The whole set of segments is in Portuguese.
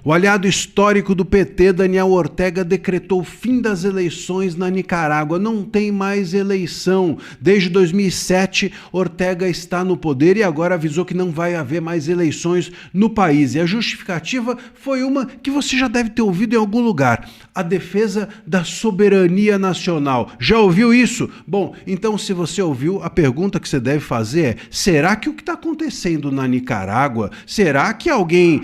O aliado histórico do PT, Daniel Ortega, decretou o fim das eleições na Nicarágua. Não tem mais eleição. Desde 2007, Ortega está no poder e agora avisou que não vai haver mais eleições no país. E a justificativa foi uma que você já deve ter ouvido em algum lugar: a defesa da soberania nacional. Já ouviu isso? Bom, então se você ouviu, a pergunta que você deve fazer é: será que o que está acontecendo na Nicarágua, será que alguém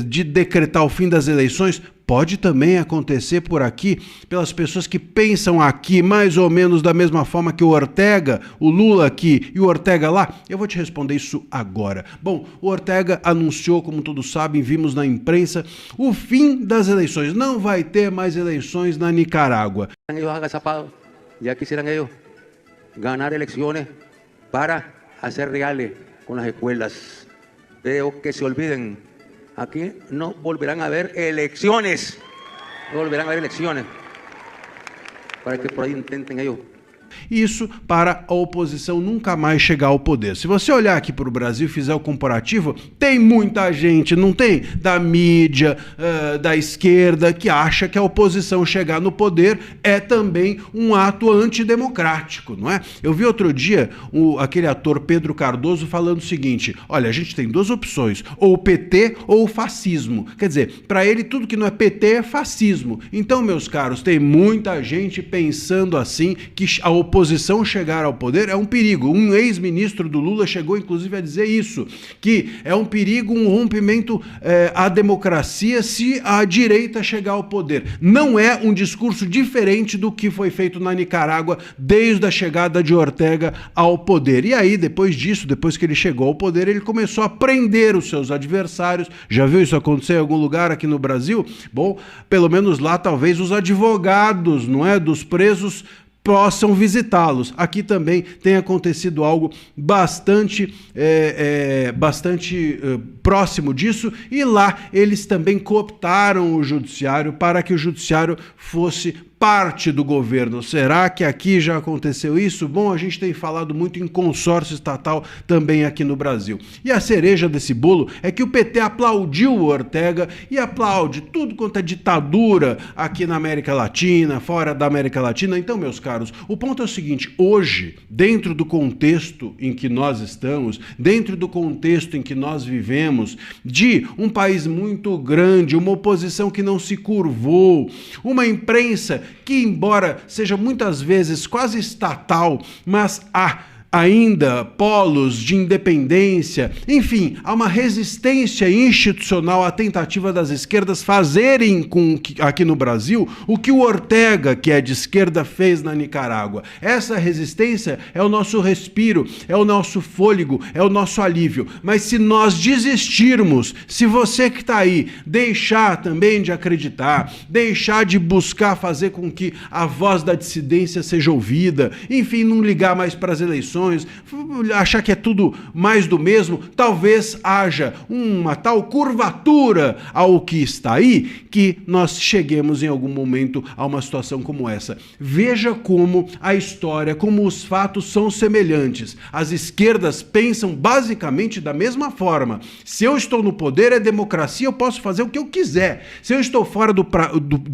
de decretar o fim das eleições pode também acontecer por aqui, pelas pessoas que pensam aqui mais ou menos da mesma forma que o Ortega, o Lula aqui e o Ortega lá? Eu vou te responder isso agora. Bom, o Ortega anunciou, como todos sabem, vimos na imprensa, o fim das eleições. Não vai ter mais eleições na Nicarágua. Já quisieran ellos ganar elecciones para hacer reales con las escuelas. Pero que se olviden, aquí no volverán a haber elecciones. No volverán a haber elecciones. Para que por ahí intenten ellos. Isso para a oposição nunca mais chegar ao poder. Se você olhar aqui para o Brasil e fizer o comparativo, tem muita gente, não tem? Da mídia, da esquerda, que acha que a oposição chegar no poder é também um ato antidemocrático, não é? Eu vi outro dia aquele ator Pedro Cardoso falando o seguinte: olha, a gente tem duas opções, ou o PT ou o fascismo. Quer dizer, para ele tudo que não é PT é fascismo. Então, meus caros, tem muita gente pensando assim, que a oposição chegar ao poder é um perigo. Um ex-ministro do Lula chegou inclusive a dizer isso, que é um perigo, um rompimento à democracia se a direita chegar ao poder. Não é um discurso diferente do que foi feito na Nicarágua desde a chegada de Ortega ao poder. E aí, depois disso, depois que ele chegou ao poder, ele começou a prender os seus adversários. Já viu isso acontecer em algum lugar aqui no Brasil? Bom, pelo menos lá talvez os advogados, não é, dos presos possam visitá-los. Aqui também tem acontecido algo bastante próximo disso, e lá eles também cooptaram o judiciário para que o judiciário fosse parte do governo. Será que aqui já aconteceu isso? Bom, a gente tem falado muito em consórcio estatal também aqui no Brasil. E a cereja desse bolo é que o PT aplaudiu o Ortega e aplaude tudo quanto é ditadura aqui na América Latina, fora da América Latina. Então, meus caros, o ponto é o seguinte: hoje, dentro do contexto em que nós estamos, dentro do contexto em que nós vivemos, de um país muito grande, uma oposição que não se curvou, uma imprensa que, embora seja muitas vezes quase estatal, mas há ainda polos de independência, enfim, há uma resistência institucional à tentativa das esquerdas fazerem aqui no Brasil o que o Ortega, que é de esquerda, fez na Nicarágua. Essa resistência é o nosso respiro, é o nosso fôlego, é o nosso alívio. Mas se nós desistirmos, se você que está aí deixar também de acreditar, deixar de buscar fazer com que a voz da dissidência seja ouvida, enfim, não ligar mais para as eleições, achar que é tudo mais do mesmo, talvez haja uma tal curvatura ao que está aí, que nós cheguemos em algum momento a uma situação como essa. Veja como a história, como os fatos são semelhantes. As esquerdas pensam basicamente da mesma forma. Se eu estou no poder, é democracia, eu posso fazer o que eu quiser. Se eu estou fora do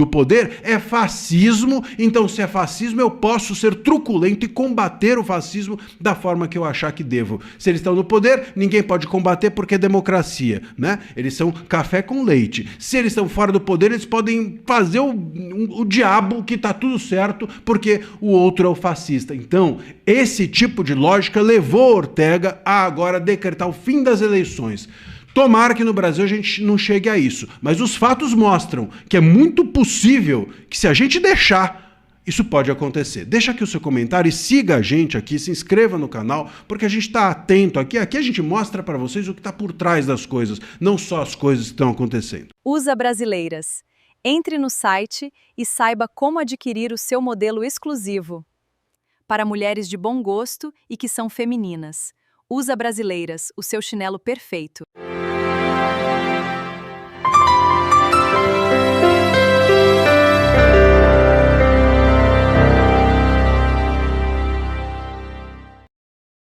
poder, é fascismo. Então, se é fascismo, eu posso ser truculento e combater o fascismo da forma que eu achar que devo. Se eles estão no poder, ninguém pode combater porque é democracia, né? Eles são café com leite. Se eles estão fora do poder, eles podem fazer o diabo, que tá tudo certo, porque o outro é o fascista. Então, esse tipo de lógica levou Ortega a agora decretar o fim das eleições. Tomara que no Brasil a gente não chegue a isso, mas os fatos mostram que é muito possível que, se a gente deixar, isso pode acontecer. Deixa aqui o seu comentário e siga a gente aqui, se inscreva no canal, porque a gente está atento aqui. Aqui a gente mostra para vocês o que está por trás das coisas, não só as coisas que estão acontecendo. USA Brasileiras. Entre no site e saiba como adquirir o seu modelo exclusivo. Para mulheres de bom gosto e que são femininas. USA Brasileiras, o seu chinelo perfeito.